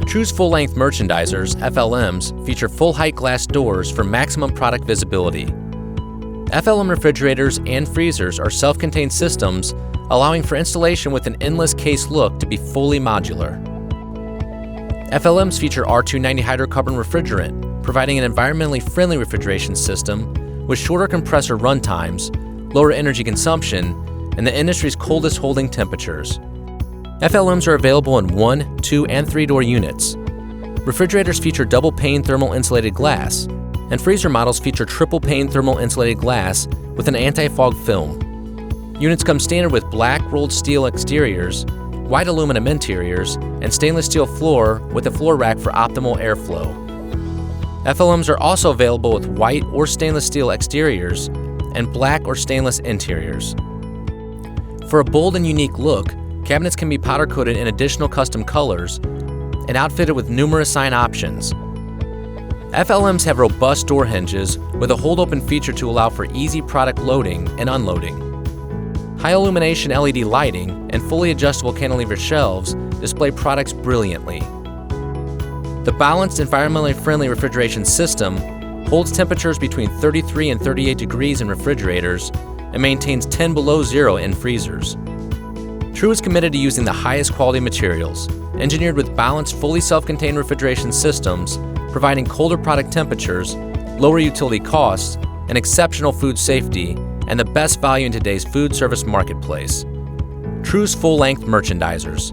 True's full-length merchandisers, FLMs, feature full-height glass doors for maximum product visibility. FLM refrigerators and freezers are self-contained systems, allowing for installation with an endless case look to be fully modular. FLMs feature R290 hydrocarbon refrigerant, providing an environmentally friendly refrigeration system with shorter compressor run times, lower energy consumption, and the industry's coldest holding temperatures. FLMs are available in 1, 2, and 3-door units. Refrigerators feature double-pane thermal insulated glass, and freezer models feature triple-pane thermal insulated glass with an anti-fog film. Units come standard with black rolled steel exteriors, white aluminum interiors, and stainless steel floor with a floor rack for optimal airflow. FLMs are also available with white or stainless steel exteriors and black or stainless interiors. For a bold and unique look, cabinets can be powder-coated in additional custom colors and outfitted with numerous sign options. FLMs have robust door hinges with a hold-open feature to allow for easy product loading and unloading. High illumination LED lighting and fully adjustable cantilever shelves display products brilliantly. The balanced, environmentally friendly refrigeration system holds temperatures between 33 and 38 degrees in refrigerators and maintains 10 below zero in freezers. True is committed to using the highest quality materials, engineered with balanced, fully self-contained refrigeration systems, providing colder product temperatures, lower utility costs, and exceptional food safety, and the best value in today's food service marketplace. True's full-length merchandisers.